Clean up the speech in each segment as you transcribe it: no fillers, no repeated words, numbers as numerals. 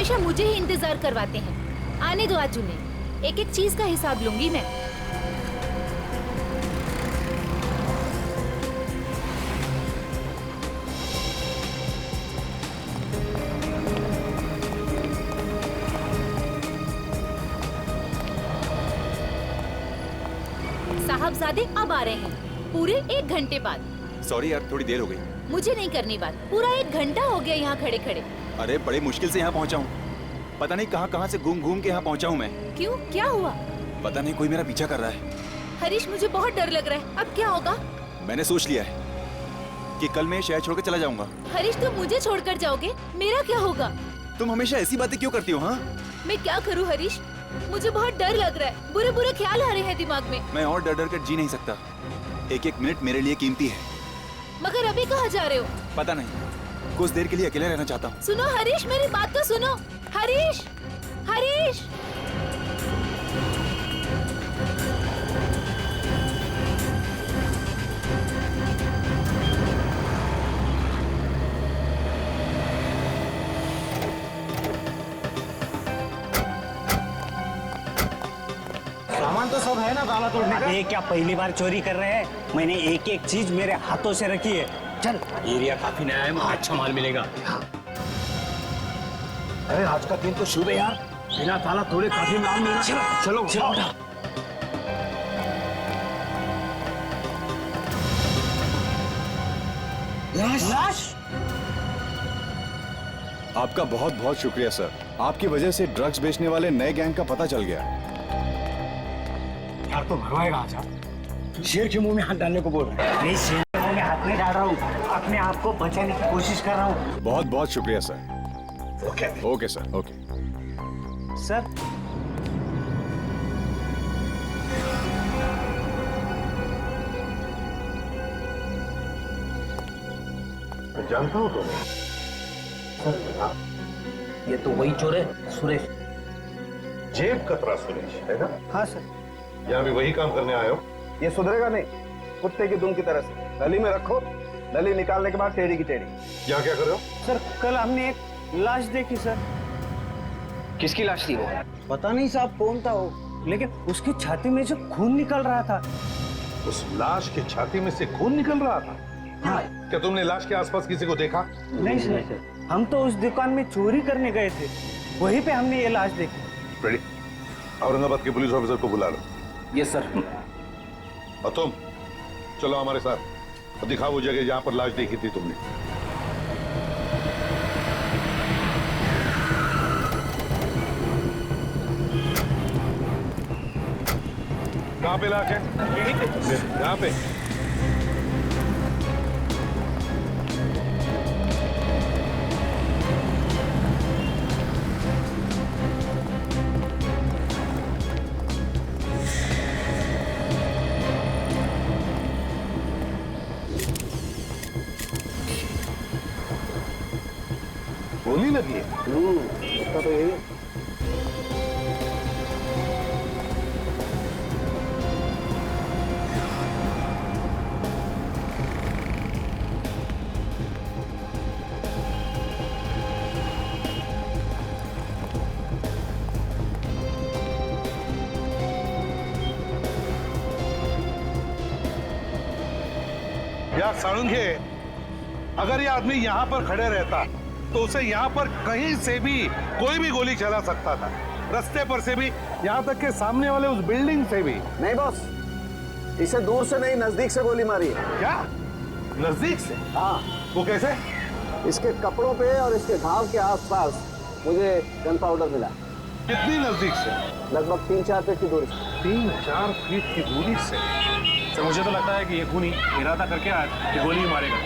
हमेशा मुझे ही इंतजार करवाते हैं। आने दो आज उन्हें, एक एक चीज का हिसाब लूंगी मैं। साहबजादे अब आ रहे हैं पूरे 1 घंटे बाद। सॉरी यार, थोड़ी देर हो गई। मुझे नहीं करनी बात, पूरा 1 घंटा हो गया यहाँ खड़े खड़े। अरे बड़े मुश्किल से यहाँ पहुँचा हूँ, पता नहीं कहाँ कहाँ से घूम घूम के यहाँ पहुँचा हूँ मैं। क्यों, क्या हुआ? पता नहीं, कोई मेरा पीछा कर रहा है। हरीश, मुझे बहुत डर लग रहा है, अब क्या होगा? मैंने सोच लिया है कि कल मैं शहर छोड़कर चला जाऊंगा। हरीश, तुम मुझे छोड़कर जाओगे, मेरा क्या होगा? तुम हमेशा ऐसी बातें क्यों करती हो? हाँ, मैं क्या करूँ हरीश, मुझे बहुत डर लग रहा है, बुरे बुरे ख्याल आ रहे हैं दिमाग में। मैं और डर डर कर जी नहीं सकता, एक एक मिनट मेरे लिए कीमती है। मगर अभी कहाँ जा रहे हो? पता नहीं, कुछ देर के लिए अकेले रहना चाहता हूँ। सुनो हरीश, मेरी बात तो सुनो। हरीश, हरीश। सामान तो सब है ना ताला तोड़ने का? ये क्या पहली बार चोरी कर रहे हैं? मैंने एक एक चीज मेरे हाथों से रखी है। चल, एरिया काफी नया है, अच्छा माल मिलेगा। अरे आज का दिन तो शुभ है यार, बिना ताला तोड़े काफी माल मिलेगा। चलो चलो चलो। लाश? आपका बहुत बहुत शुक्रिया सर, आपकी वजह से ड्रग्स बेचने वाले नए गैंग का पता चल गया। यार तो मरवाएगा आज। शेर के मुंह में हाथ डालने को बोल रहा है। नहीं, शेर के मुंह में हाथ नहीं डाल रहा हूँ, अपने आप को बचाने की कोशिश कर रहा हूँ। बहुत बहुत शुक्रिया sir. Okay sir, okay sir. जानता हूँ तुम्हें। ये तो वही चोर है, सुरेश। जेब कतरा सुरेश है ना? हाँ सर। यहाँ भी वही काम करने आए हो? ये सुधरेगा नहीं, कुत्ते की दुम की तरह से नली में रखो, नली निकालने के बाद टेढ़ी की टेढ़ी। यहाँ क्या कर रहे हो? सर, कल हमने एक लाश देखी सर। किसकी लाश थी वो? पता नहीं साहब कौन था वो, लेकिन उसकी छाती में से खून निकल रहा था। उस लाश की छाती में से खून निकल रहा था? हाँ। क्या तुमने लाश के आसपास किसी को देखा? नहीं सर, हम तो उस दुकान में चोरी करने गए थे, वहीं पे हमने ये लाश देखी। रेडी, औरंगाबाद के पुलिस ऑफिसर को बुला लो। Yes sir. और तुम चलो हमारे साथ और दिखाओ वो जगह जहां पर लाश देखी थी तुमने। कहाँ पे लाश है? यहाँ पे। गोली लगी है? उसका तो यही है। यार साळुंखे, अगर ये आदमी यहाँ पर खड़े रहता तो उसे यहाँ पर कहीं से भी कोई भी गोली चला सकता था, रास्ते पर से भी, यहाँ तक के सामने वाले उस बिल्डिंग से भी। नहीं बॉस, इसे दूर से नहीं नजदीक से गोली मारी है। क्या? नजदीक से? हाँ। वो कैसे? इसके कपड़ों पे और इसके घाव के आसपास मुझे गन पाउडर मिला। कितनी नजदीक से? लगभग 3-4 फीट की दूरी से। 3-4 फीट की दूरी से? सर मुझे तो लगता है कि ये खूनी इरादा करके ये गोली मारेगा,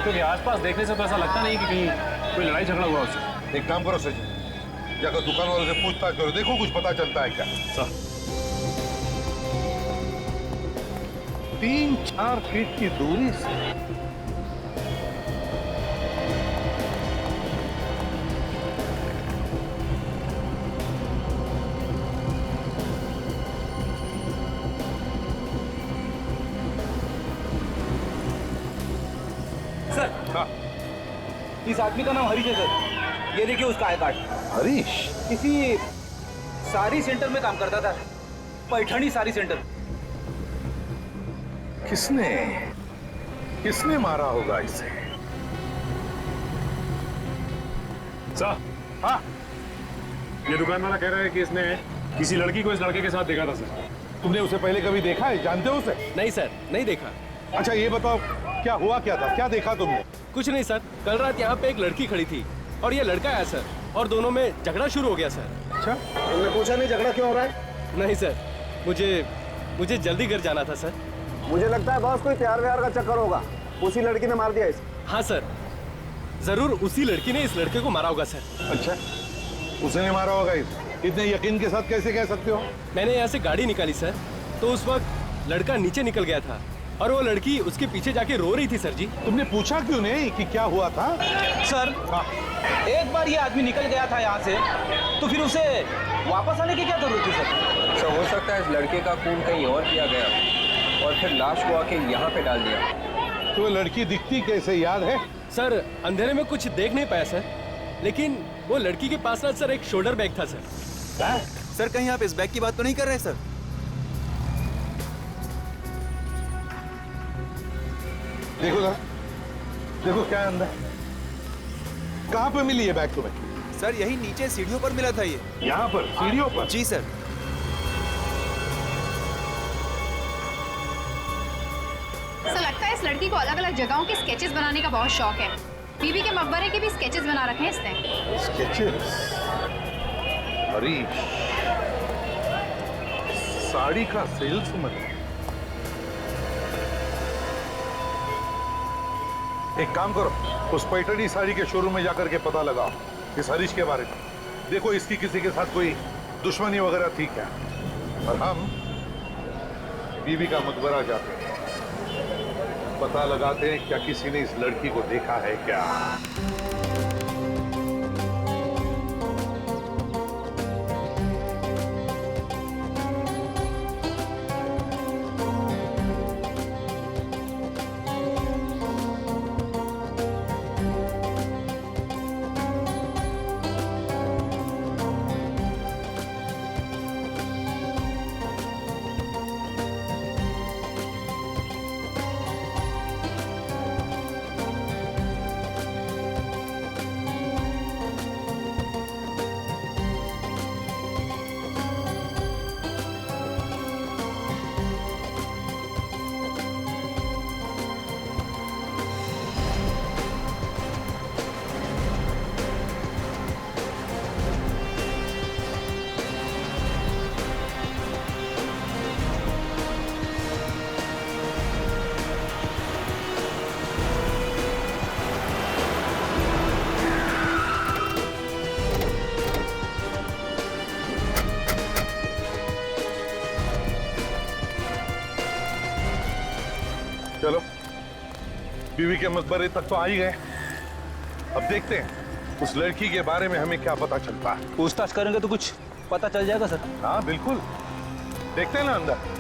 क्योंकि आसपास देखने से तो ऐसा लगता नहीं कि कहीं कोई लड़ाई झगड़ा हुआ उससे। एक काम करो सचिन, जाकर दुकान वालों से पूछताछ करो, देखो कुछ पता चलता है क्या। सर 3-4 फीट की दूरी से? सर, हाँ। इस आदमी का नाम हरीश है सर। ये देखिए उसका आई कार्ड। हरीश, किसी साड़ी सेंटर में काम करता था, पैठणी साड़ी सेंटर। किसने किसने मारा होगा इसे? सर, हाँ, ये दुकान वाला कह रहा है कि इसने किसी लड़की को इस लड़के के साथ देखा था सर। तुमने उसे पहले कभी देखा है? जानते हो उसे? नहीं सर, नहीं देखा। अच्छा ये बताओ, क्या हुआ क्या था? क्या देखा तुमने? कुछ नहीं सर, कल रात यहाँ पे एक लड़की खड़ी थी और ये लड़का आया सर, और दोनों में झगड़ा शुरू हो गया सर। अच्छा, तुमने पूछा नहीं झगड़ा क्यों हो रहा है? नहीं सर, मुझे जल्दी घर जाना था सर। मुझे लगता है बॉस कोई प्यार व्यार का चक्कर होगा, उसी लड़की ने मार दिया इसे। हाँ सर, जरूर उसी लड़की ने इस लड़के को मारा होगा सर। अच्छा, उसने मारा होगा इसे? इतने यकीन के साथ कैसे कह सकते हो? मैंने यहाँ से गाड़ी निकाली सर, तो उस वक्त लड़का नीचे निकल गया था और वो लड़की उसके पीछे जाके रो रही थी सर जी। तुमने पूछा क्यों नहीं कि क्या हुआ था? सर, एक बार ये आदमी निकल गया था यहाँ से, तो फिर उसे वापस आने की क्या जरूरत थी सर? सर, हो सकता है इस लड़के का खून कहीं और किया गया और फिर लाश को आके यहाँ पे डाल दिया। तो वो लड़की दिखती कैसे, याद है? सर, अंधेरे में कुछ देख नहीं पाया सर, लेकिन वो लड़की के पास ना सर एक शोल्डर बैग था सर। सर कहीं आप इस बैग की बात तो नहीं कर रहे सर? देखो जरा, देखो क्या है अंदर। कहाँ पे मिली ये बैग तुम्हें? सर यही नीचे सीढ़ियों पर मिला था ये। यहाँ पर सीढ़ियों पर? जी सर। ऐसा लगता है इस लड़की को अलग अलग जगहों के स्केचेस बनाने का बहुत शौक है। बीबी के मकबरे के भी स्केचेस बना रखे हैं इसने। स्केचेस? हरीश, साड़ी का सेल्समैन। एक काम करो, उस पैठणी साड़ी के शोरूम में जाकर के पता लगाओ इस हरीश के बारे में। देखो इसकी किसी के साथ कोई दुश्मनी वगैरह थी क्या? और हम बीबी का मकबरा जाते हैं, पता लगाते हैं क्या किसी ने इस लड़की को देखा है क्या। चलो बीवी के मकबरे तक तो आ ही गए। अब देखते हैं उस लड़की के बारे में हमें क्या पता चलता है। पूछताछ करेंगे तो कुछ पता चल जाएगा सर। हाँ बिल्कुल, देखते हैं ना अंदर।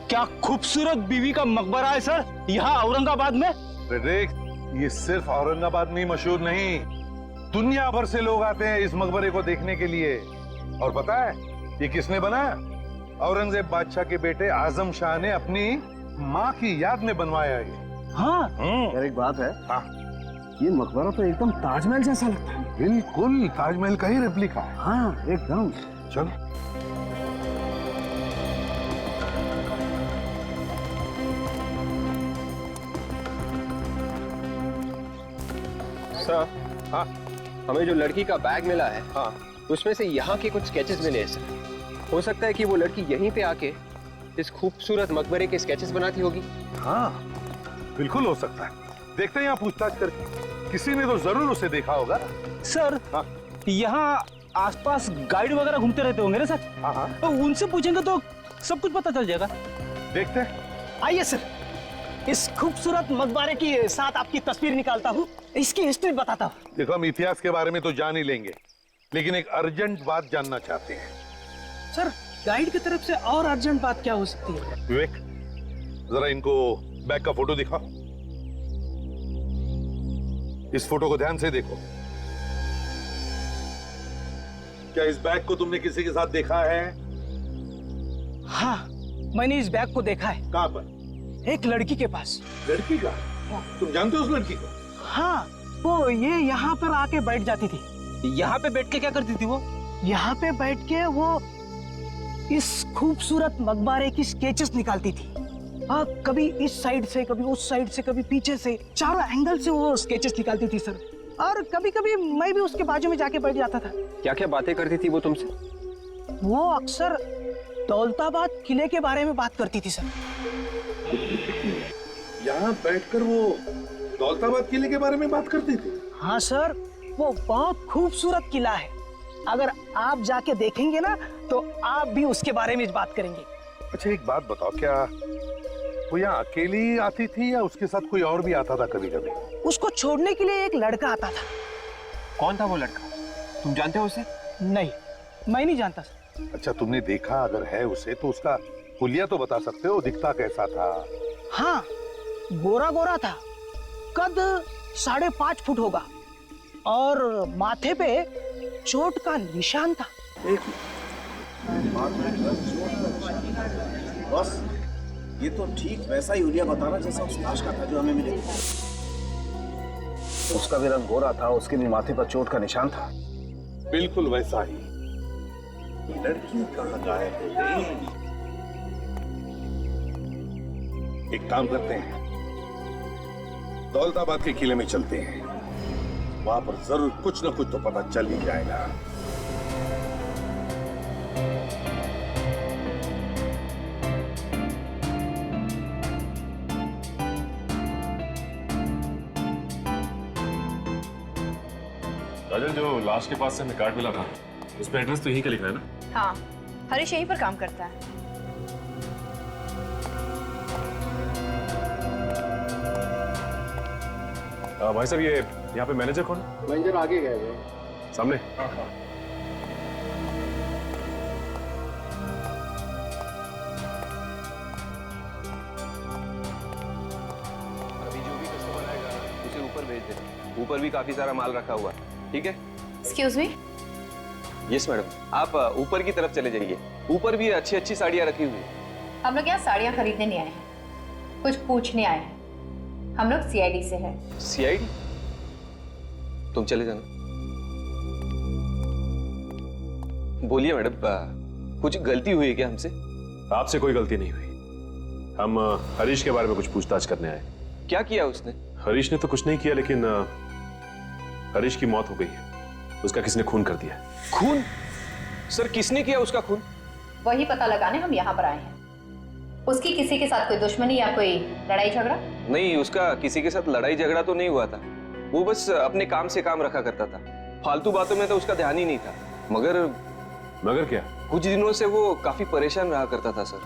क्या खूबसूरत बीवी का मकबरा है सर, यहाँ औरंगाबाद में। देख, ये सिर्फ औरंगाबाद में ही मशहूर नहीं, दुनिया भर से लोग आते हैं इस मकबरे को देखने के लिए। और पता है ये किसने बनाया? औरंगजेब बादशाह के बेटे आजम शाह ने अपनी माँ की याद में बनवाया ये। हाँ यार एक बात है, हाँ, ये मकबरा तो एकदम ताजमहल जैसा लगता है। बिल्कुल ताजमहल का ही रेप्लिका है। हाँ एकदम। चलो सर, हाँ हमें जो लड़की का बैग मिला है, हाँ, उसमें से यहाँ के कुछ स्केचेस मिले हैं सर। हो सकता है कि वो लड़की यहीं पे आके इस खूबसूरत मकबरे के स्केचेस बनाती होगी। हाँ बिल्कुल हो सकता है। देखते हैं यहाँ पूछताछ करके, किसी ने तो जरूर उसे देखा होगा। सर, हाँ यहाँ आसपास गाइड वगैरह घूमते रहते होंगे ना सर। हाँ हाँ, तो उनसे पूछेंगे तो सब कुछ पता चल जाएगा। देखते हैं। आइए सर, इस खूबसूरत मकबरे के साथ आपकी तस्वीर निकालता हूँ, इसकी हिस्ट्री बताता हूँ। देखो हम इतिहास के बारे में तो जान ही लेंगे, लेकिन एक अर्जेंट बात जानना चाहते हैं। सर गाइड की तरफ से और अर्जेंट बात क्या हो सकती है? विवेक, जरा इनको बैग का फोटो दिखाओ। इस फोटो को ध्यान से देखो। क्या इस बैग को तुमने किसी के साथ देखा है? हाँ, मैंने इस बैग को देखा है। कहां पर? एक लड़की के पास। लड़की का? तुम जानते हो उस लड़की को? हाँ, वो ये यहाँ पर आके बैठ जाती थी। यहाँ पे बैठ के क्या करती थी वो? यहाँ पे बैठ के वो इस खूबसूरत मकबरे की स्केचेस निकालती थी। हाँ, कभी इस साइड से, कभी उस साइड से, कभी पीछे से, चारों एंगल से वो स्केचेस निकालती थी सर। और कभी कभी मैं भी उसके बाजू में जाके बैठ जाता था। क्या क्या बातें करती थी वो तुमसे? वो अक्सर दौलताबाद किले के बारे में बात करती थी सर। यहाँ बैठकर वो दौलताबाद किले के बारे में बात करती थी? हाँ सर, वो बहुत खूबसूरत किला है। अगर आप जाके देखेंगे ना तो आप भी उसके बारे में बात करेंगे। अच्छा एक बात बताओ, क्या वो यहाँ अकेली आती थी या उसके साथ कोई और भी आता था कभी कभी? उसको छोड़ने के लिए एक लड़का आता था। कौन था वो लड़का? तुम जानते हो उसे? नहीं, मैं नहीं जानता सर। अच्छा तुमने देखा अगर है उसे तो उसका हुलिया तो बता सकते हो, दिखता कैसा था? हाँ, गोरा गोरा था, कद 5.5 फुट होगा और माथे पे चोट का निशान था। बस ये तो ठीक वैसा ही हुलिया बताना जैसा उस लाश का था जो हमें मिले। उसका भी रंग गोरा था, उसके भी माथे पर चोट का निशान था। बिल्कुल वैसा ही। लड़की कहाँ गायब हो गई? एक काम करते हैं, दौलताबाद के किले में चलते हैं, वहां पर जरूर कुछ न कुछ तो पता चल ही जाएगा। राजन, जो लाश के पास से हमें कार्ड मिला था उस पर एड्रेस तो यहीं का लिखा है ना? हाँ, हरीश यहीं पर काम करता है। भाई साहब, ये यहाँ पे मैनेजर कौन है? मैनेजर आगे गए सामने। अभी जो भी कस्टमर आएगा उसे ऊपर भेज दे। ऊपर भी काफी सारा माल रखा हुआ है, ठीक है? Excuse me. यस मैडम, आप ऊपर की तरफ चले जाइए। ऊपर भी अच्छी अच्छी साड़ियाँ रखी हुई है। हम लोग यहाँ साड़ियाँ खरीदने नहीं आए हैं, कुछ पूछने आए हैं। हम लोग सीआईडी से हैं। सीआईडी? तुम चले जाना। बोलिए मैडम, कुछ गलती हुई है क्या हमसे? आपसे कोई गलती नहीं हुई। हम हरीश के बारे में कुछ पूछताछ करने आए। क्या किया उसने? हरीश ने तो कुछ नहीं किया, लेकिन हरीश की मौत हो गई है। उसका किसने खून कर दिया। खून? सर, किसने किया उसका खून? वही पता लगाने हम यहाँ पर आए हैं। उसकी किसी के साथ कोई दुश्मनी या कोई लड़ाई झगड़ा? नहीं, उसका किसी के साथ लड़ाई झगड़ा तो नहीं हुआ था। वो बस अपने काम से काम रखा करता था। फालतू बातों में तो उसका ध्यान ही नहीं था। मगर क्या? कुछ दिनों से वो काफी परेशान रहा करता था सर।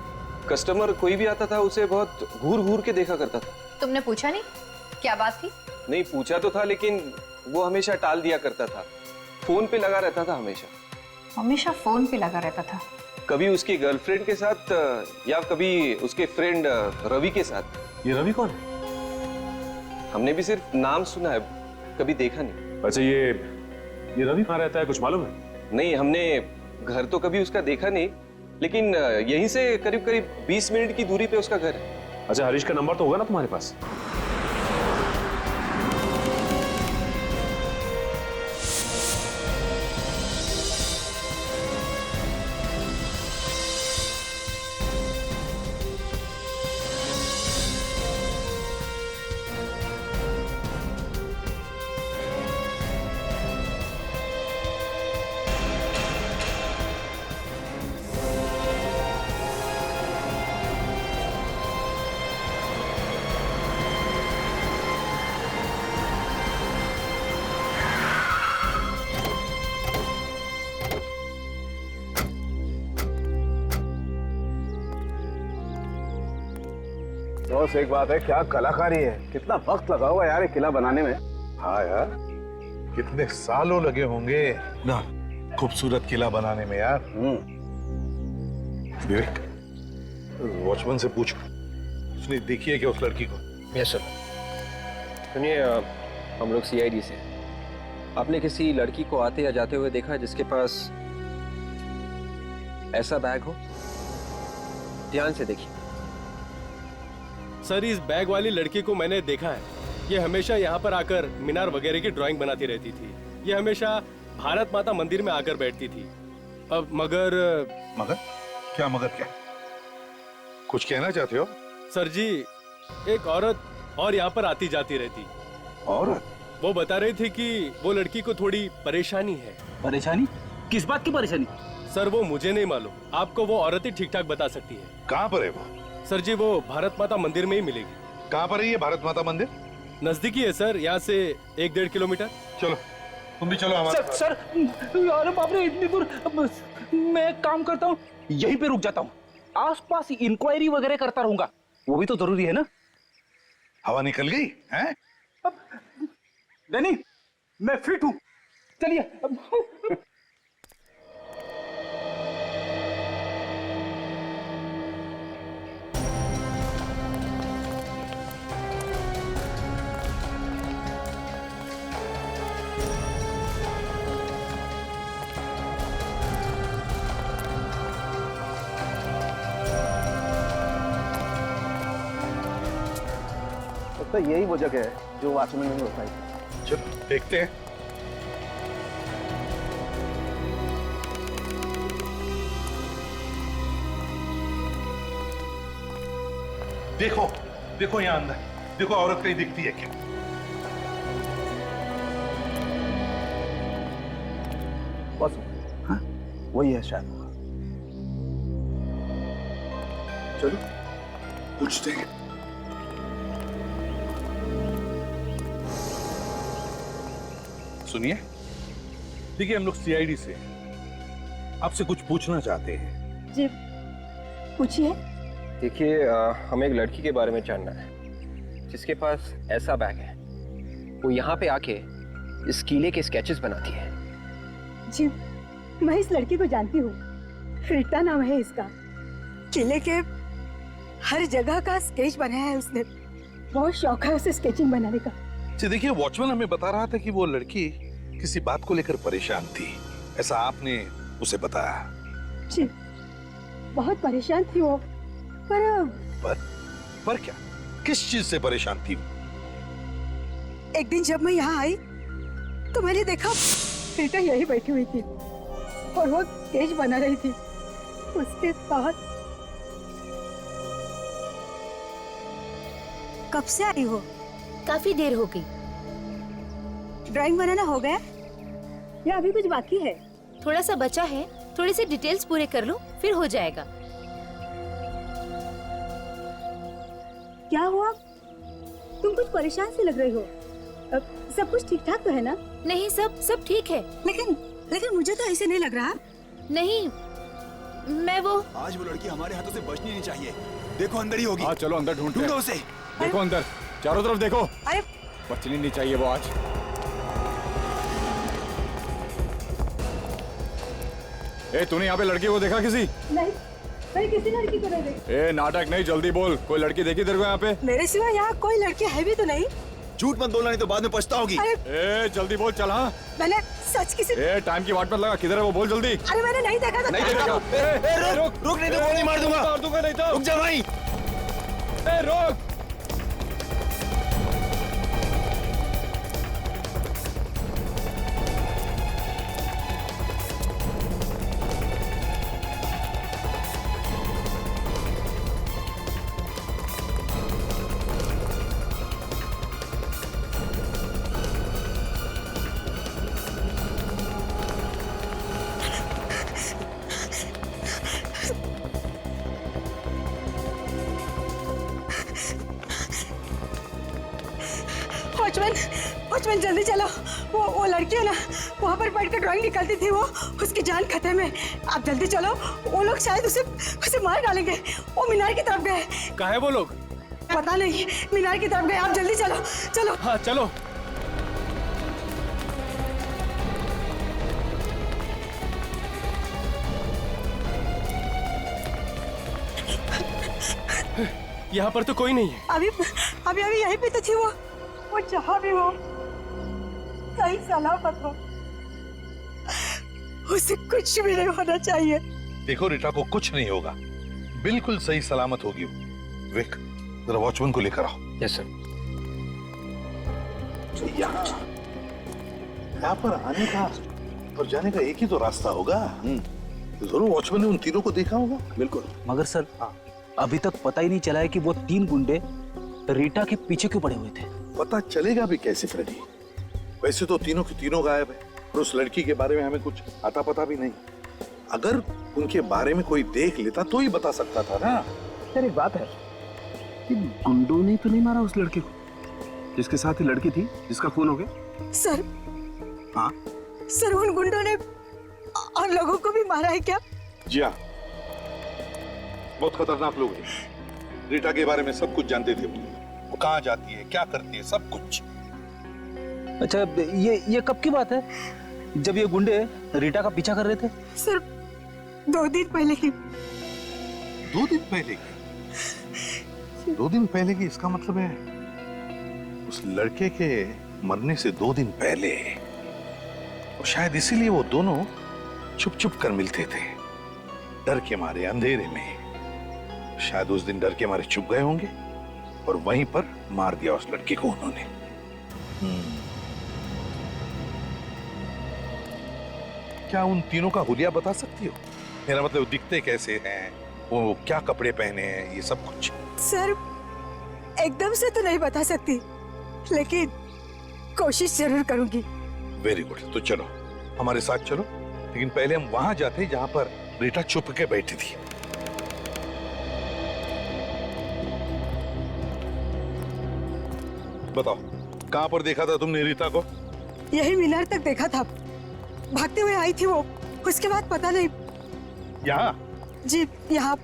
कस्टमर कोई भी आता था उसे बहुत घूर घूर के देखा करता था। तुमने पूछा नहीं क्या बात थी? नहीं, पूछा तो था, लेकिन वो हमेशा टाल दिया करता था। फोन पे लगा रहता था हमेशा। हमेशा फोन पे लगा रहता था? कभी उसकी गर्लफ्रेंड के साथ या कभी उसके फ्रेंड रवि के साथ। ये रवि कौन है? हमने भी सिर्फ नाम सुना है, कभी देखा नहीं। अच्छा, ये रवि कहाँ रहता है, कुछ मालूम है? नहीं, हमने घर तो कभी उसका देखा नहीं, लेकिन यहीं से करीब करीब 20 मिनट की दूरी पे उसका घर है। अच्छा, हरीश का नंबर तो होगा ना तुम्हारे पास? बस एक बात है, क्या कलाकारी है, कितना वक्त लगा हुआ यार ये किला बनाने में। हाँ यार, कितने सालों लगे होंगे ना। खूबसूरत किला बनाने में यार। विवेक, वॉचमैन से पूछ, उसने देखी है क्या उस लड़की को? Yes sir. सुनिए, हम लोग सीआईडी से, आपने किसी लड़की को आते या जाते हुए देखा जिसके पास ऐसा बैग हो? ध्यान से देखिए। सर, इस बैग वाली लड़की को मैंने देखा है। ये हमेशा यहाँ पर आकर मीनार वगैरह की ड्राइंग बनाती रहती थी। ये हमेशा भारत माता मंदिर में आकर बैठती थी। अब मगर क्या मगर क्या? कुछ कहना चाहते हो? सर जी, एक औरत और यहाँ पर आती जाती रहती। औरत? वो बता रही थी कि वो लड़की को थोड़ी परेशानी है। परेशानी? किस बात की परेशानी? सर, वो मुझे नहीं मालूम, आपको वो औरत ही ठीक ठाक बता सकती है। कहाँ पर है वो? सर जी, वो भारत माता मंदिर में ही मिलेगी। कहाँ पर है ये भारत माता मंदिर? नजदीकी है सर, यहाँ से 1-1.5 किलोमीटर। चलो, तुम भी चलो हमारे साथ। सर, अरे बाप रे, इतनी दूर। मैं एक काम करता हूँ, यहीं पे रुक जाता हूँ, आसपास इंक्वायरी वगैरह करता रहूंगा, वो भी तो जरूरी है ना। हवा निकल गई हैं? नहीं, मैं फिट हूँ, चलिए। तो यही वो जगह है जो वॉचमैन ने बताई। चलो देखते हैं। देखो देखो यहाँ अंदर, देखो औरत कहीं दिखती है क्या? बस हाँ, वही है शायद। चलो पूछते हैं। सुनिए, देखिए हम लोग सीआईडी से आपसे कुछ पूछना चाहते हैं। जी पूछिए। देखिए, हमें एक लड़की के बारे में जानना है जिसके पास ऐसा बैग है। वो यहाँ पे आके इस किले के स्केचेस बनाती है। जी मैं इस लड़की को जानती हूँ, रीता नाम है इसका। किले के हर जगह का स्केच बनाया है उसने। बहुत शौक है उसे स्केचिंग बनाने का। जी देखिए, वॉचमैन हमें बता रहा था कि वो लड़की किसी बात को लेकर परेशान थी, ऐसा आपने उसे बताया। जी बहुत परेशान थी वो, पर क्या? किस चीज से परेशान थी? एक दिन जब मैं यहाँ आई तो मैंने देखा रीता यही बैठी हुई थी और वो स्केच बना रही थी। उसके बाद कब से आई हो? काफी देर हो गई। ड्राइंग बनाना हो गया या अभी कुछ बाकी है? थोड़ा सा बचा है, थोड़ी सी डिटेल्स पूरे कर लो फिर हो जाएगा। क्या हुआ? तुम कुछ परेशान सी लग रही हो। सब कुछ ठीक ठाक तो है ना? नहीं, सब ठीक है। लेकिन मुझे तो ऐसे नहीं लग रहा। नहीं, मैं वो आज वो लड़की हमारे हाथों से बचनी नहीं चाहिए। देखो अंदर ही होगी। हाँ चलो अंदर ढूंढते हैं। ढूंढो उसे। देखो अंदर, चारों तरफ देखो। अरे बचनी नहीं चाहिए वो आज। ए, तूने यहाँ पे लड़की को देखा किसी? नहीं, मैं किसी लड़की को नहीं देखी। ए, नाटक नहीं, जल्दी बोल। कोई लड़की देखी तेरे को यहाँ पे? मेरे सिवा यहाँ कोई लड़की है भी तो नहीं। झूठ मत बोलना, नहीं तो बाद में पछताओगी। ए, जल्दी बोल, चल। हाँ मैंने सच किसी। ए, टाइम की वाट मत लगा। किधर है वो, बोल जल्दी। अरे मैंने नहीं देखा था। नहीं देखा। रुक नहीं तो गोली मार दूंगा। मार दूंगा नहीं तो। रुक जा भाई। ए, रुक। वॉचमैन जल्दी चलो। वो लड़की है ना, वहाँ पर बैठ कर ड्राइंग निकालती थी, वो उसकी जान खतरे में। आप जल्दी चलो, वो लोग शायद उसे मार डालेंगे। वो मीनार की तरफ गए। कहाँ है वो लोग? पता नहीं, मीनार की तरफ गए। आप जल्दी चलो। चलो। हाँ चलो। यहाँ पर तो कोई नहीं है। अभी अभी अभी यहीं पे तो थी वो जहाँ भी हो सही सलामत हो, उसे कुछ भी नहीं होना चाहिए। देखो रीटा को कुछ नहीं होगा, बिल्कुल सही सलामत होगी वो। विक, जरा वॉचमैन को लेकर आओ। Yes sir. यहाँ पर आने का और जाने का एक ही तो रास्ता होगा। जरूर वॉचमैन ने उन तीनों को देखा होगा। बिल्कुल। मगर सर अभी तक पता ही नहीं चला है कि वो 3 गुंडे रीटा के पीछे क्यों पड़े हुए थे। पता चलेगा भी कैसे फ्रेडी? वैसे तो तीनों के तीनों गायब है और उस लड़की के बारे में हमें कुछ आता पता भी नहीं। अगर उनके बारे में कोई देख लेता तो ही बता सकता था ना। सर एक बात है कि गुंडों ने तो नहीं मारा उस लड़के को जिसके साथ ही लड़की थी जिसका खून हो गया। सर हाँ सर उन गुंडों ने और लोगों को भी मारा है क्या? जी हाँ, बहुत खतरनाक लोग हैं। रीटा के बारे में सब कुछ जानते थे वो कहाँ जाती है, क्या करती है, सब कुछ। अच्छा ये कब की बात है जब ये गुंडे रीटा का पीछा कर रहे थे? सर 2 दिन पहले की। 2 दिन पहले की? 2 दिन पहले की इसका मतलब है उस लड़के के मरने से 2 दिन पहले। और शायद इसीलिए वो दोनों छुप छुप कर मिलते थे, डर के मारे, अंधेरे में। शायद उस दिन डर के मारे छुप गए होंगे और वहीं पर मार दिया उस लड़के को उन्होंने। क्या उन तीनों का हुलिया बता सकती हो? मेरा मतलब दिखते कैसे हैं, वो क्या कपड़े पहने हैं, ये सब कुछ। सर एकदम से तो नहीं बता सकती, लेकिन कोशिश जरूर करूंगी। वेरी गुड, तो चलो हमारे साथ चलो, लेकिन पहले हम वहां जाते जहां पर रीटा छुप के बैठी थी। बताओ कहां पर देखा था तुमने रीता को? यही मीनार तक देखा था, भागते हुए आई थी वो, उसके बाद पता नहीं। यहाँ? जी यहाँ।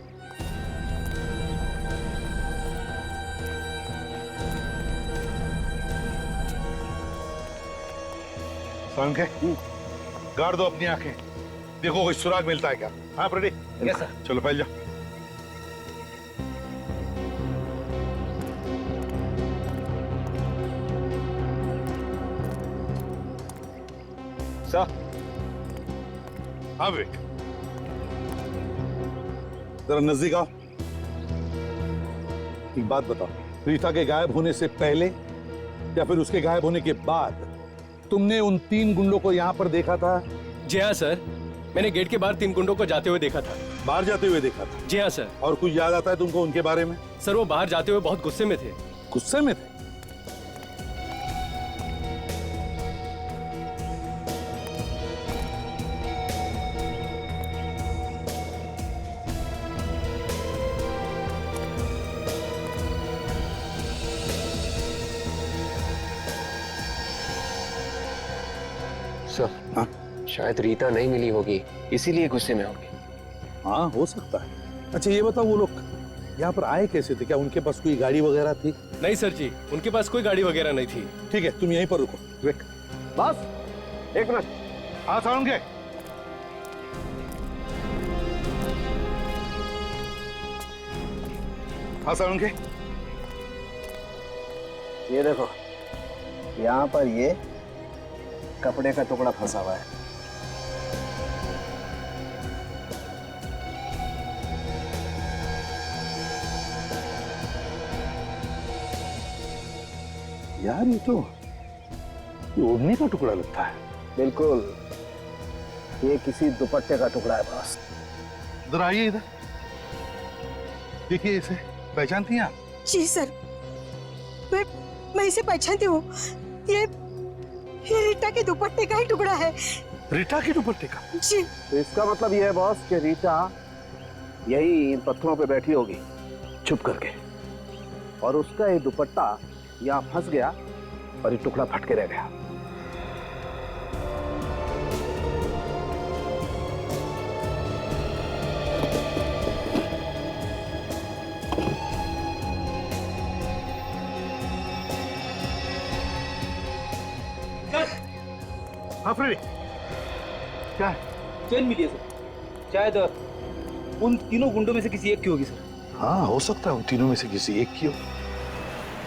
समझे? गाड़ दो अपनी आंखें, देखो कोई सुराग मिलता है क्या। हाँ रेडी? Yes sir. चलो पहले जाओ। सर। हाँ विवेक, जरा नजदीक आओ। एक बात बताओ, रीता के गायब होने से पहले या फिर उसके गायब होने के बाद तुमने उन 3 गुंडों को यहाँ पर देखा था? जी हाँ सर, मैंने गेट के बाहर 3 गुंडों को जाते हुए देखा था। बाहर जाते हुए देखा था? जी हाँ सर। और कुछ याद आता है तुमको उनके बारे में? सर वो बाहर जाते हुए बहुत गुस्से में थे। गुस्से में थे? सर हाँ? शायद रीता नहीं मिली होगी इसीलिए गुस्से में होगी। हाँ हो सकता है। अच्छा ये बताओ, वो लोग यहाँ पर आए कैसे थे? क्या उनके पास कोई गाड़ी वगैरह थी? नहीं सर जी, उनके पास कोई गाड़ी वगैरह नहीं थी। ठीक है, तुम यहीं पर रुको। विवेक, बस 1 मिनट। हाँ साउंड के। हाँ साउंड के। ये देखो, यहाँ पर ये कपड़े का टुकड़ा फंसा हुआ है। यार ये तो ओढ़ने का टुकड़ा लगता है। बिल्कुल, ये किसी दुपट्टे का टुकड़ा है बॉस। इधर आइए, इधर देखिए, इसे पहचानती हैं आप? जी सर, मैं इसे पहचानती हूँ। ये रीटा के दुपट्टे का ही टुकड़ा है। रीटा के दुपट्टे का? जी। तो इसका मतलब ये है बॉस कि रीटा यही इन पत्थरों पे बैठी होगी छुप करके, और उसका ये दुपट्टा यहाँ फंस गया और ये टुकड़ा फट के रह गया। हाँ फ्रेडी, क्या है? चेन मिली है सर, शायद उन तीनों गुंडों में से किसी एक की होगी सर। हाँ हो सकता है उन तीनों में से किसी एक की हो।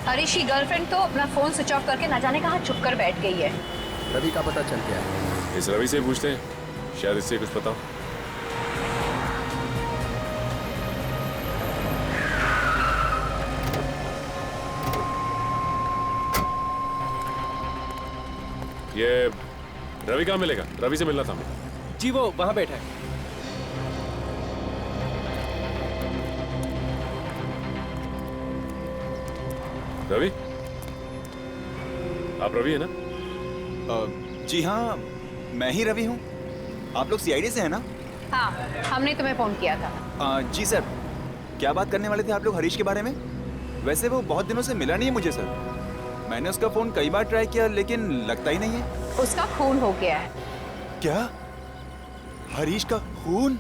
हरीश की गर्लफ्रेंड तो अपना फोन स्विच ऑफ करके न जाने कहाँ छुप कर बैठ गई है। रवि का पता चल गया है। इस रवि से पूछते हैं, शायद इससे कुछ पता हो। ये रवि कहाँ मिलेगा? रवि से मिलना था हमें। जी वो वहां बैठा है। रवि, आप रवि है ना? जी हाँ, मैं ही रवि हूँ। आप लोग सीआईडी से हैं ना? हाँ, हमने तुम्हें फोन किया था। जी सर, क्या बात करने वाले थे आप लोग हरीश के बारे में? वैसे वो बहुत दिनों से मिला नहीं है मुझे सर। मैंने उसका फोन कई बार ट्राई किया लेकिन लगता ही नहीं है। उसका खून हो गया है। क्या? हरीश का खून?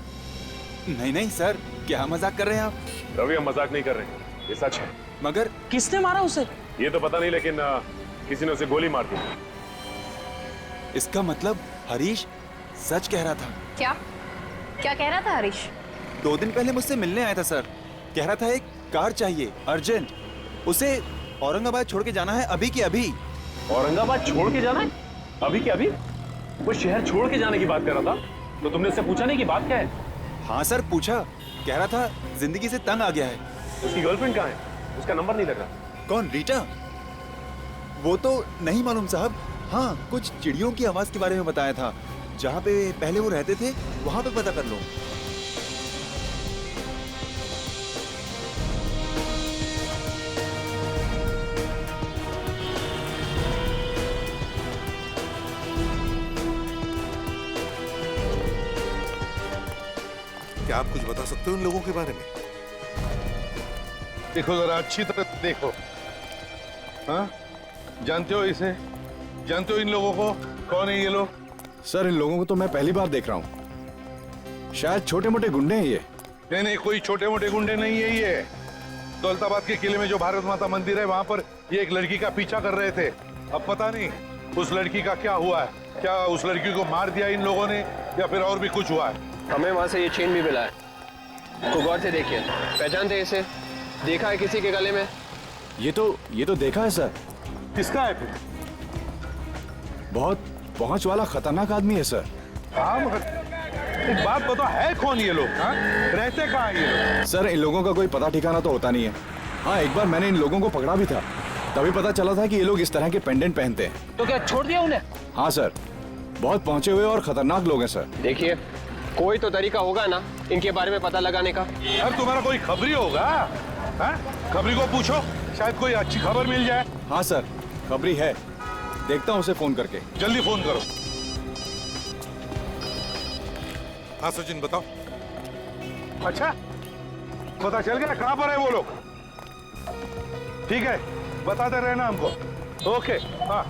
नहीं नहीं सर, क्या मजाक कर रहे हैं आप? रवि, हम मजाक नहीं कर रहे, ये सच है। मगर किसने मारा उसे? ये तो पता नहीं, लेकिन किसी ने उसे गोली मार दी। इसका मतलब हरीश सच कह रहा था। क्या क्या कह रहा था हरीश? 2 दिन पहले मुझसे मिलने आया था सर। कह रहा था एक कार चाहिए अर्जेंट, उसे औरंगाबाद छोड़ के जाना है अभी के अभी। औरंगाबाद छोड़ के जाना है अभी के अभी? वो शहर छोड़ के जाने की बात कर रहा था, तो तुमने उससे पूछा नहीं कि बात क्या है? हाँ सर पूछा, कह रहा था जिंदगी से तंग आ गया है। उसकी गर्लफ्रेंड कहाँ है? उसका नंबर नहीं लगा। कौन, रीटा? वो तो नहीं मालूम साहब। हाँ, कुछ चिड़ियों की आवाज के बारे में बताया था। जहाँ पे पहले वो रहते थे वहां पे पता कर लो। क्या आप कुछ बता सकते हो इन लोगों के बारे में? देखो जरा अच्छी तरह देखो। हाँ, जानते हो इसे? जानते हो इन लोगों को? कौन है ये लोग? सर इन लोगों को तो मैं पहली बार देख रहा हूँ। शायद छोटे मोटे गुंडे हैं ये। नहीं नहीं, कोई छोटे मोटे गुंडे नहीं है ये। दौलताबाद के किले में जो भारत माता मंदिर है वहां पर ये एक लड़की का पीछा कर रहे थे। अब पता नहीं उस लड़की का क्या हुआ है। क्या उस लड़की को मार दिया इन लोगों ने या फिर और भी कुछ हुआ है? हमें वहां से ये चेन भी मिला है। को गौर से देखिए, पहचानते हैं इसे? देखा है किसी के गले में? ये तो देखा है सर। किसका है फिर? बहुत पहुंच वाला खतरनाक आदमी है सर। हाँ, मगर एक बात बताओ, है कौन ये लोग? हाँ? रहते कहाँ हैं ये लोग? सर इन लोगों का कोई पता ठिकाना तो होता नहीं है। हाँ, एक बार मैंने इन लोगों को पकड़ा भी था, तभी पता चला था कि ये लोग इस तरह के पेंडेंट पहनते हैं। तो क्या छोड़ दिया उन्हें? हाँ सर, बहुत पहुंचे हुए और खतरनाक लोग हैं सर। देखिए, कोई तो तरीका होगा ना इनके बारे में पता लगाने का। यार तुम्हारा कोई खबरी होगा? हाँ? खबरी को पूछो, शायद कोई अच्छी खबर मिल जाए। हाँ सर, खबरी है, देखता हूँ उसे फोन करके। जल्दी फोन करो। हाँ सचिन बताओ। अच्छा, पता चल गया कहाँ पर है वो लोग? ठीक है, बताते रहना हमको। ओके। हाँ,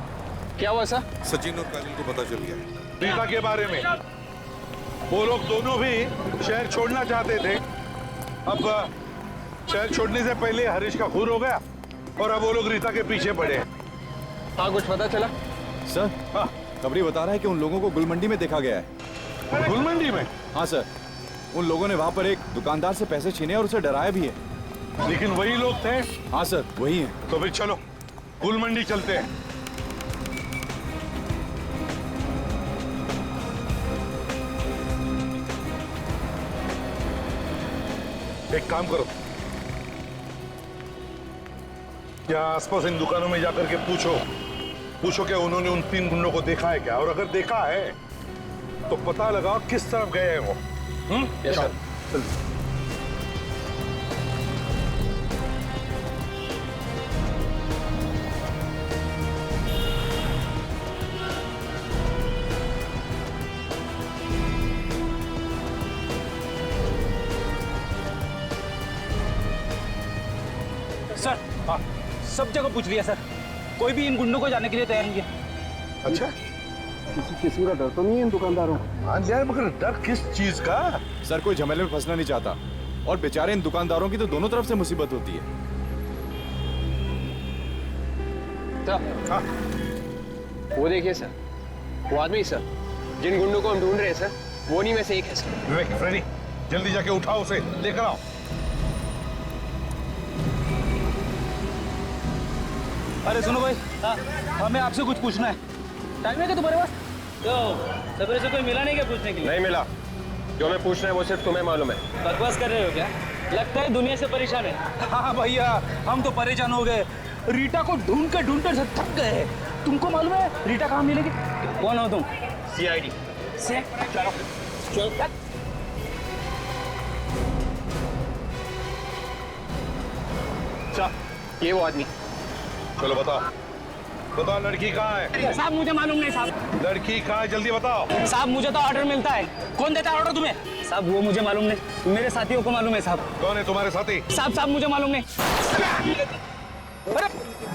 क्या हुआ सर? सचिन और काजल को पता चल गया रीता के बारे में। वो लोग दोनों भी शहर छोड़ना चाहते थे। अब शहर छोड़ने से पहले हरीश का खून हो गया और अब वो लोग रीता के पीछे पड़े हैं। हाँ, कुछ पता चला? सर हाँ, खबरी बता रहा है कि उन लोगों को गुलमंडी में देखा गया है। गुलमंडी में? हाँ सर, उन लोगों ने वहाँ पर एक दुकानदार से पैसे छीने और उसे डराया भी है। लेकिन वही लोग थे? हाँ सर, वही है। तो फिर चलो गुलमंडी चलते हैं। एक काम करो, यहाँ आसपास इन दुकानों में जाकर के पूछो क्या उन्होंने उन 3 गुंडों को देखा है क्या, और अगर देखा है तो पता लगाओ किस तरफ गए हैं वो। Yes sir. सर, हाँ, सब जगह पूछ लिया सर, कोई भी इन गुंडों को जाने के लिए तैयार नहीं है। अच्छा, किसी का डर तो नहीं है इन दुकानदारों? हाँ यार, मगर डर किस चीज का? सर कोई झमेले में फंसना नहीं चाहता, और बेचारे इन दुकानदारों की तो दोनों तरफ से मुसीबत होती है। हाँ। वो देखिए सर, वो आदमी सर, जिन गुंडों को हम ढूंढ रहे हैं सर, वो नहीं में से एक है सर। विवेक, फ्रेडी, जल्दी जाके उठाओ उसे, लेकर आओ। अरे सुनो भाई, हमें आपसे कुछ पूछना है। टाइम है क्या तुम्हारे पास? तो सवेरे से कोई मिला नहीं क्या पूछने के लिए? नहीं मिला। जो मैं पूछना है वो सिर्फ तुम्हें मालूम है। बकवास कर रहे हो क्या? लगता है दुनिया से परेशान है। हाँ भैया, हम तो परेशान हो गए। रीटा को ढूंढकर से थक गए। तुमको मालूम है रीटा कहाँ मिलेगी? कौन हो तुम? CID। चलो ये वो आदमी। चलो बताओ, बताओ लड़की कहाँ है? साहब मुझे मालूम नहीं साहब। लड़की कहाँ है, जल्दी बताओ। साहब मुझे तो ऑर्डर मिलता है। कौन देता है ऑर्डर तुम्हें? साहब वो मुझे मालूम नहीं, मेरे साथियों को मालूम है साहब। कौन है तुम्हारे साथी? साहब मुझे मालूम नहीं। अरे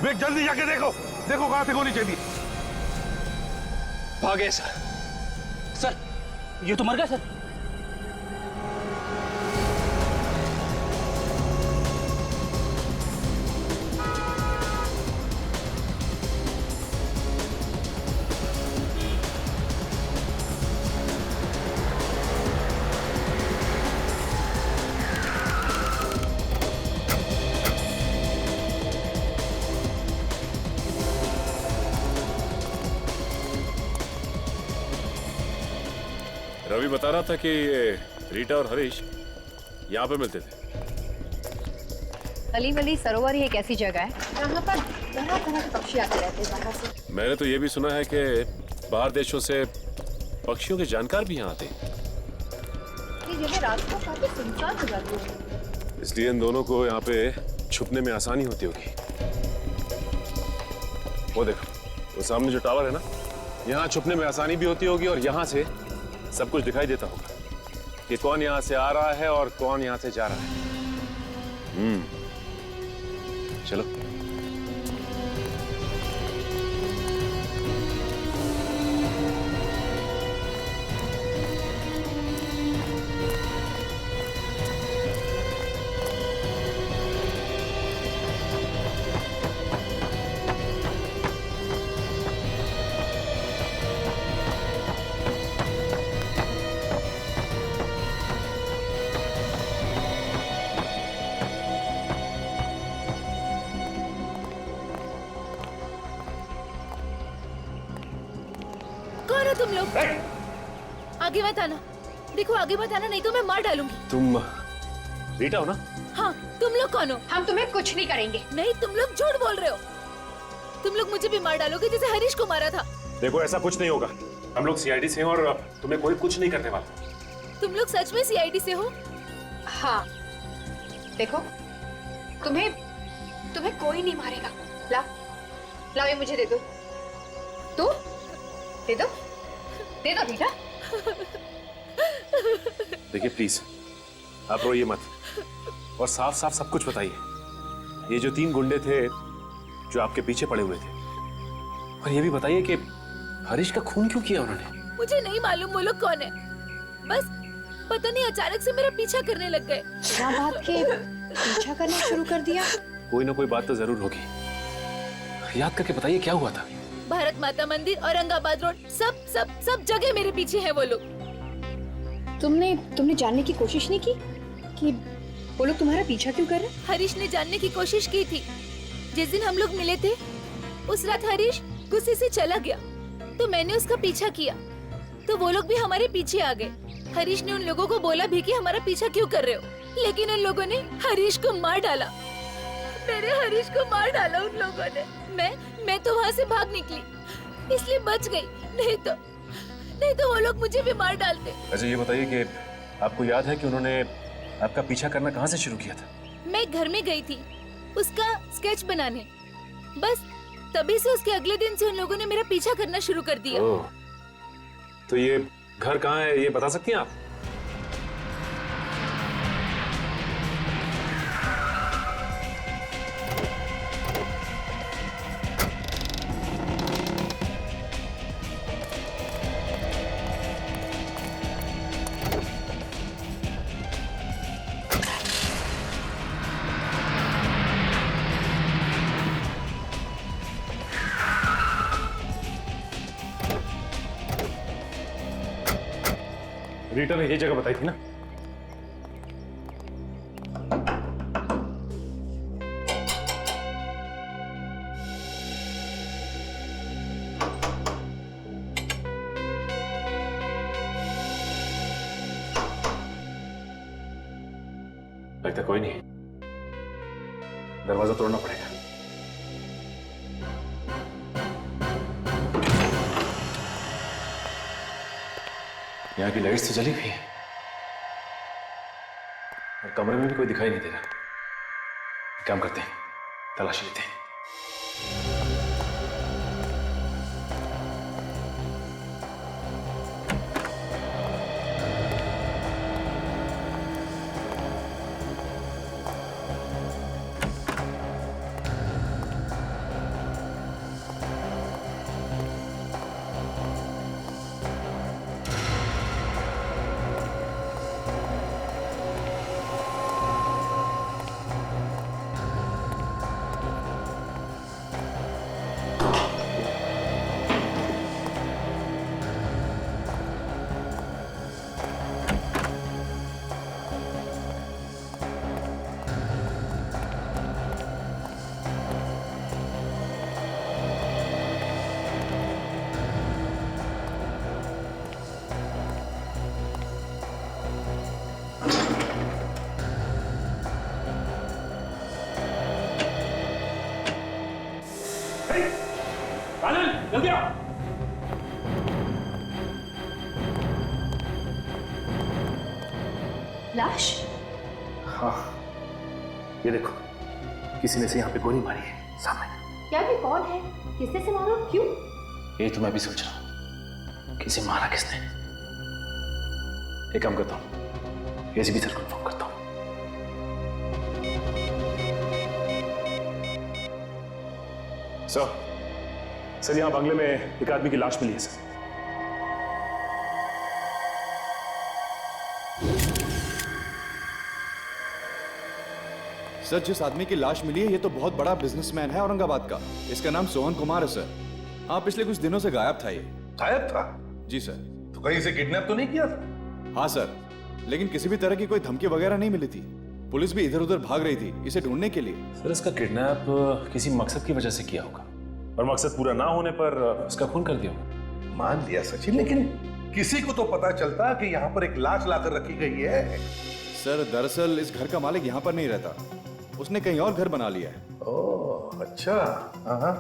वे जल्दी जाके देखो, देखो कहाँ से गोली चली। भागे सर। सर ये तो मर गया सर। रवि बता रहा था कि ये रीटा और हरीश यहाँ पे मिलते थे। अली वली सरोवर ही एक ऐसी जगह है जहाँ पर तरह तरह के पक्षी आते रहते हैं बाहर से। मैंने तो ये भी सुना है कि बाहर देशों से पक्षियों के जानकार भी यहाँ आते हैं। ये जगह रात को काफी सुनसान हो जाती है, इसलिए इन दोनों को यहाँ पे छुपने में आसानी होती होगी। वो देखो, वो सामने जो टावर है ना, यहाँ छुपने में आसानी भी होती होगी और यहाँ से सब कुछ दिखाई देता होगा कि कौन यहाँ से आ रहा है और कौन यहाँ से जा रहा है। चलो। कौन हो तुम लोग? आगे मत आना, देखो आगे मत आना नहीं तो मैं मार डालूंगी। तुम रीटा हो ना? हाँ, तुम लोग कौन हो? हम तुम्हें कुछ नहीं करेंगे। नहीं, तुम लोग झूठ बोल रहे हो। तुम लोग मुझे भी मार डालोगे जैसे हरीश को मारा था। देखो ऐसा कुछ नहीं होगा, हम लोग CID से हैं और तुम्हें कोई कुछ नहीं करने वाला। तुम लोग सच में CID से हो? हाँ, देखो तुम्हें कोई नहीं मारेगा। लाओ ये मुझे दे दो। तू दे दो बेटा। देखिए प्लीज, आप रोइए मत और साफ साफ सब कुछ बताइए। ये जो 3 गुंडे थे जो आपके पीछे पड़े हुए थे, और ये भी बताइए कि हरीश का खून क्यों किया उन्होंने? मुझे नहीं मालूम वो लोग कौन है, बस पता नहीं अचानक से मेरा पीछा करने लग गए। क्या बात के पीछा करना शुरू कर दिया? कोई ना कोई बात तो जरूर होगी, याद करके बताइए क्या हुआ था। भारत माता मंदिर, औरंगाबाद रोड, सब जगह मेरे पीछे हैं वो लोग। तुमने जानने की कोशिश नहीं की कि वो लोग तुम्हारा पीछा क्यों कर रहे? हरीश ने जानने की कोशिश की थी। जिस दिन हम लोग मिले थे उस रात हरीश गुस्से से चला गया, तो मैंने उसका पीछा किया, तो वो लोग भी हमारे पीछे आ गए। हरीश ने उन लोगों को बोला भी कि हमारा पीछा क्यों कर रहे हो, लेकिन उन लोगों ने हरीश को मार डाला। मेरे हरीश को मार डाला उन लोगों ने। मैं तो वहाँ से भाग निकली, इसलिए बच गई, नहीं तो वो लोग मुझे भी मार डालते। अच्छा ये बताइए कि आपको याद है कि उन्होंने आपका पीछा करना कहाँ से शुरू किया था? मैं घर में गई थी उसका स्केच बनाने, बस तभी से उसके अगले दिन से उन लोगों ने मेरा पीछा करना शुरू कर दिया। तो ये घर कहाँ है ये बता सकती हैं आप? रीटा ने ये जगह बताई थी ना? लगता कोई नहीं, दरवाजा तोड़ना पड़ेगा। यहाँ की लाइट्स तो जली हुई है और कमरे में भी कोई दिखाई नहीं दे रहा। काम करते हैं, तलाशी लेते हैं। जल्दी आओ। लाश? हाँ, ये देखो, किसी ने से यहाँ पे गोली मारी है सामने। क्या ये कौन है? किसने से मारा? क्यों? यही तो मैं भी सोच रहा हूँ, किसे मारा किसने। एक काम करता हूँ, एसीपी सर को इन्फॉर्म करता हूँ। सर यहाँ बंगले में एक आदमी की लाश मिली है सर। सर, जिस आदमी की लाश मिली है ये तो बहुत बड़ा बिजनेसमैन है औरंगाबाद का। इसका नाम सोहन कुमार है सर। हाँ, पिछले कुछ दिनों से गायब था ये। गायब था? जी सर। तो कहीं से किडनैप तो नहीं किया था? हाँ सर, लेकिन किसी भी तरह की कोई धमकी वगैरह नहीं मिली थी। पुलिस भी इधर उधर भाग रही थी इसे ढूंढने के लिए। सर, इसका किडनैप किसी मकसद की वजह से किया होगा और मकसद पूरा ना होने पर उसका खून कर दिया होगा। मान लिया सचिन, लेकिन किसी को तो पता चलता कि यहाँ पर एक लाश लाकर रखी गई है। सर, दरअसल इस घर का मालिक यहाँ पर नहीं रहता, उसने कहीं और घर बना लिया है। ओह अच्छा। हाँ।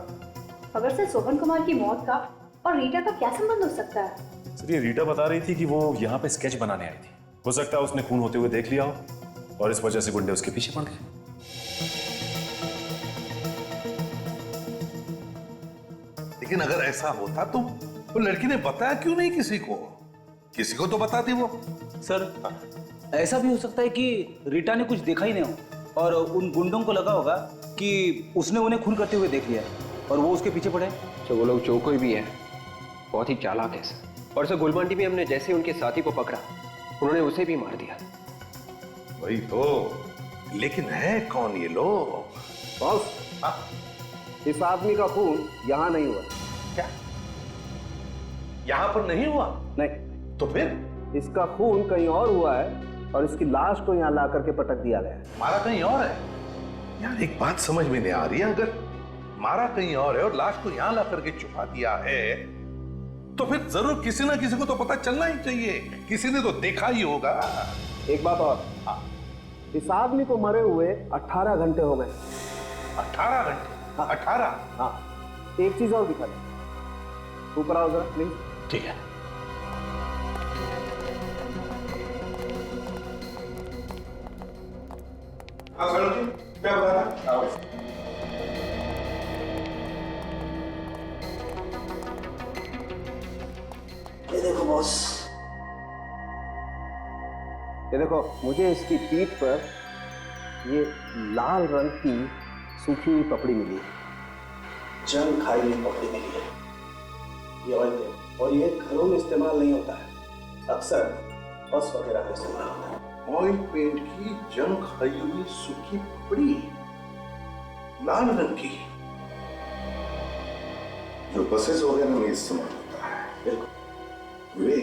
खबर से सोहन कुमार की मौत का और रीटा का क्या संबंध हो सकता है? सर, ये रीटा बता रही थी कि वो यहाँ पे स्केच बनाने आई थी। हो सकता है उसने खून होते हुए देख लिया हो और इस वजह से गुंडे उसके पीछे पड़ गए। लेकिन अगर ऐसा होता तो वो लड़की ने बताया क्यों नहीं किसी को? किसी को तो बताती वो। सर, ऐसा भी हो सकता है कि रीटा ने कुछ देखा ही नहीं हो और उन गुंडों को लगा होगा कि उसने उन्हें खून करते हुए देख लिया और वो उसके पीछे पड़े। तो वो लोग जो कोई भी है बहुत ही चालाक है सर। और सर, गुलमांडी में हमने जैसे उनके साथी को पकड़ा उन्होंने उसे भी मार दिया। वही तो, लेकिन है कौन ये लोग? बॉस, इस आदमी का खून यहाँ नहीं हुआ। क्या? यहाँ पर नहीं हुआ? नहीं। तो फिर? इसका खून कहीं और हुआ है और इसकी लाश को यहाँ ला करके पटक दिया गया है। मारा कहीं और है? यार एक बात समझ में नहीं आ रही है, अगर मारा कहीं और है और लाश को यहाँ ला करके छुपा दिया है तो फिर जरूर किसी ना किसी को तो पता चलना ही चाहिए। किसी ने तो देखा ही होगा। एक बात और, इस आदमी को मरे हुए 18 घंटे हो गए। 18 घंटे? हाँ। 18? हाँ। एक चीज और दिखा दे, ऊपर आओ जरा प्लीज। ठीक है। क्या बता रहा? ये देखो बॉस, ये देखो, मुझे इसकी पीठ पर ये लाल रंग की सूखी हुई पपड़ी मिली है, जंग खाई हुई पपड़ी मिली है। ये ऑयल पेंट, और ये घरों में इस्तेमाल नहीं होता है, अक्सर बस वगैरह में इस्तेमाल होता है। ऑयल पेंट की जंग खाई हुई सूखी पपड़ी, लाल रंग की, जो बसेस वगैरह में इस्तेमाल होता है। बिल्कुल। वे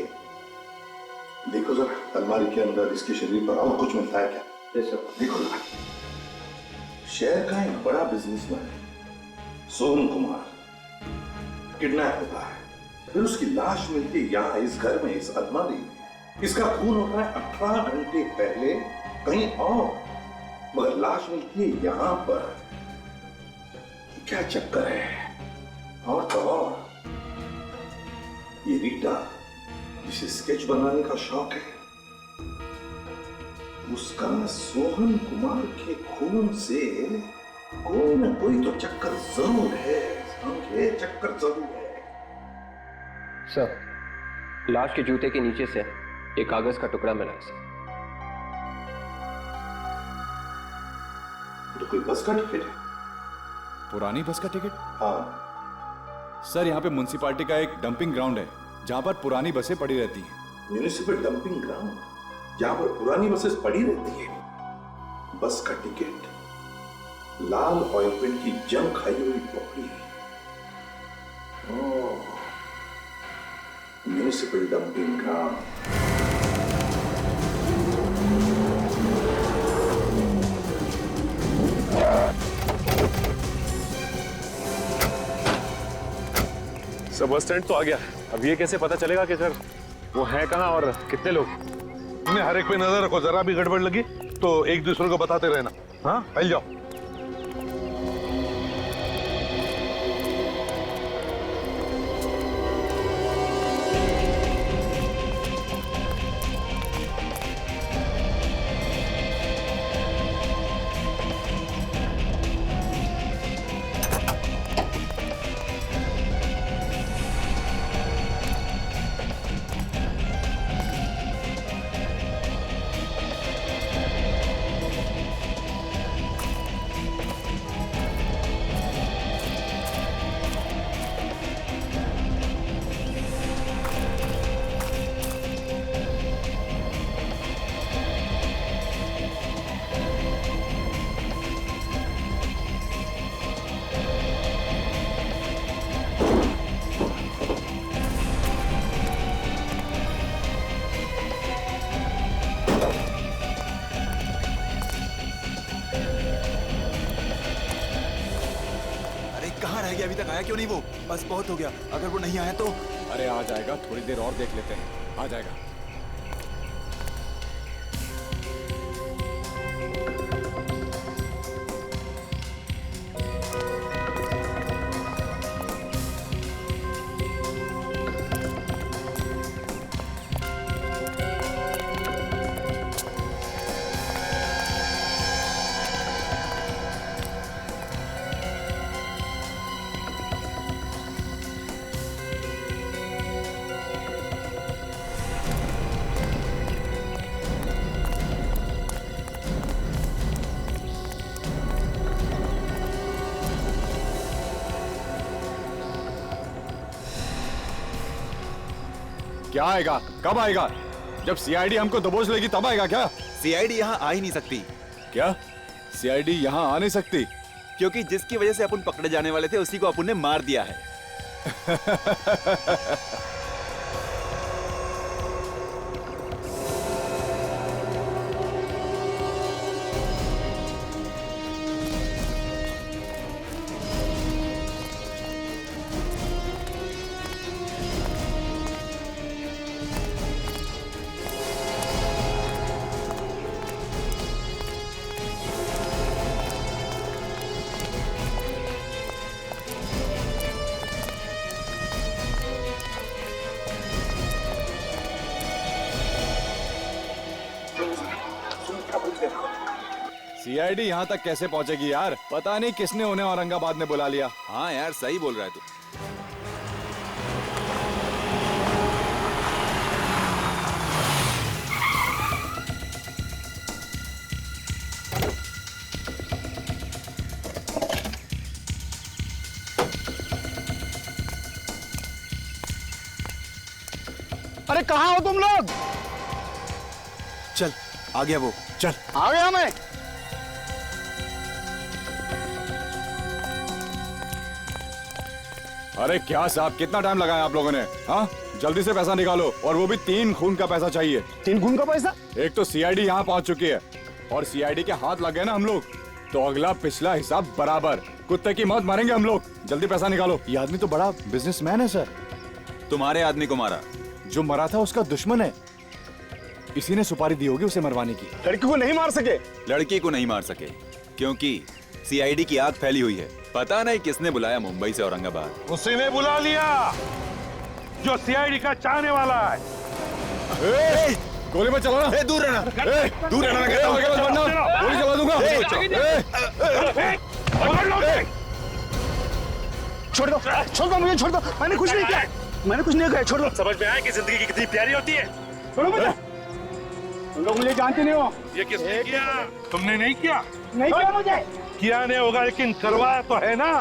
देखो जरा अलमारी के अंदर इसके शरीर पर और कुछ मिलता है क्या? देखो जरा। शहर का एक बड़ा बिजनेसमैन है सोहन कुमार, किडनैप होता है, फिर उसकी लाश मिलती है यहाँ इस घर में, इस अलमारी में। इसका खून होता है 18 घंटे पहले कहीं और, मगर लाश मिलती है यहाँ पर, क्या चक्कर है? और तो और ये रीटा जिसे स्केच बनाने का शौक है, उसका सोहन कुमार के खून से कोई ना कोई तो चक्कर जरूर है, समझे? चक्कर जरूर है। सर, लाश के जूते के नीचे से एक कागज का टुकड़ा मिला है सर। तो कोई बस का टिकट है? पुरानी बस का टिकट? हाँ सर, यहाँ पे म्युनिसिपालिटी का एक डंपिंग ग्राउंड है जहाँ पर पुरानी बसें पड़ी रहती हैं। म्यूनिसिपल डंपिंग ग्राउंड जहाँ पर पुरानी बसेस पड़ी रहती है। बस का टिकट, लाल ऑयल पेंट की जंग खाई हुई पपड़ी। ओह, म्यूनिसिपल डंपिंग ग्राउंड। सब बस स्टैंड तो आ गया। अब ये कैसे पता चलेगा कि सर वो है कहाँ और कितने लोग? तुमने हर एक पे नजर रखो, जरा भी गड़बड़ लगी तो एक दूसरे को बताते रहना। हाँ, फैल जाओ। अभी तक आया क्यों नहीं वो? बस बहुत हो गया, अगर वो नहीं आया तो। अरे आ जाएगा, थोड़ी देर और देख लेते हैं, आ जाएगा। क्या आएगा? कब आएगा? जब सीआईडी हमको दबोच लेगी तब आएगा क्या? सीआईडी यहाँ आ ही नहीं सकती। क्या? सीआईडी यहाँ आ नहीं सकती? क्योंकि जिसकी वजह से अपन पकड़े जाने वाले थे उसी को अपन ने मार दिया है। सीआईडी यहाँ तक कैसे पहुँचेगी यार? पता नहीं किसने उन्हें औरंगाबाद में बुला लिया। हाँ यार, सही बोल रहा है तू। अरे कहाँ हो तुम लोग? चल, आ गया वो। चल, आ गया मैं। अरे क्या साहब, कितना टाइम लगाया आप लोगों ने? हाँ, जल्दी से पैसा निकालो, और वो भी 3 खून का पैसा चाहिए। 3 खून का पैसा? एक तो सीआईडी यहाँ पहुँच चुकी है, और सीआईडी के हाथ लग गए ना हम लोग, तो अगला पिछला हिसाब बराबर। कुत्ते की मौत मारेंगे हम लोग। जल्दी पैसा निकालो। ये आदमी तो बड़ा बिजनेसमैन है सर। तुम्हारे आदमी को मारा? जो मरा था उसका दुश्मन है। इसी ने सुपारी दी होगी उसे मरवाने की। लड़की को नहीं मार सके? लड़की को नहीं मार सके क्योंकि सीआईडी की आग फैली हुई है। पता नहीं किसने बुलाया मुंबई से औरंगाबाद। उसी ने बुला लिया जो सीआईडी का चाहने वाला है। गोली मत चलाना। दूर रहना, दूर रहना कहता हूं। गोली चला दूंगा। छोड़ दो, छोड़ दो मुझे, छोड़ दो। मैंने कुछ नहीं किया, मैंने कुछ नहीं किया, छोड़ दो। समझ में आया कि जिंदगी की कितनी प्यारी होती है। छोड़ो मुझे, तुम लोग मुझे जानते नहीं हो। ये किसने किया? तुमने नहीं किया? नहीं किया मुझे। किया नहीं होगा लेकिन करवाया तो है ना।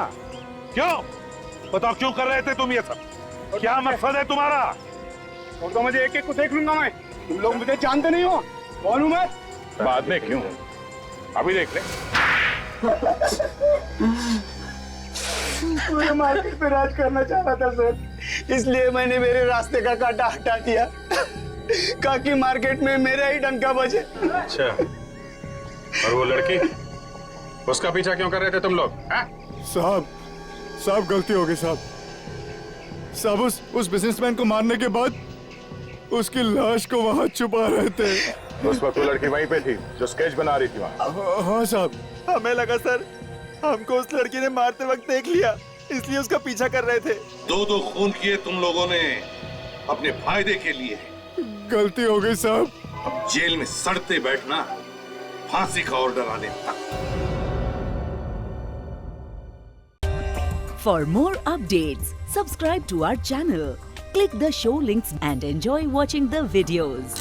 क्यों बताओ, क्यों कर रहे थे तुम ये सब? क्या मकसद है तुम्हारा? छोड़ दो मुझे, एक एक को देख लूंगा मैं। तुम लोग मुझे जानते नहीं हो, कौन हूं मैं? बाद में क्यों, अभी देख ले। मुझे मार्केट पे राज करना चाह रहा था सर, इसलिए मैंने मेरे रास्ते का कांटा हटा दिया ताकि मार्केट में मेरा ही डंका बजे। अच्छा, और वो लड़की, उसका पीछा क्यों कर रहे थे तुम लोग? साहब गलती हो गई साहब। उस बिजनेसमैन को मारने के बाद उसकी लाश को वहाँ छुपा रहे थे। उस वक्त वो लड़की वहीं पे थी जो स्केच बना रही थी वहाँ। हाँ साहब। हमें लगा सर हमको उस लड़की ने मारते वक्त देख लिया, इसलिए उसका पीछा कर रहे थे। दो खून किए तुम लोगों ने अपने फायदे के लिए। गलती हो गई साहब। अब जेल में सड़ते बैठना, फांसी का ऑर्डर आने तक। For more updates, subscribe to our channel, click the show links and enjoy watching the videos.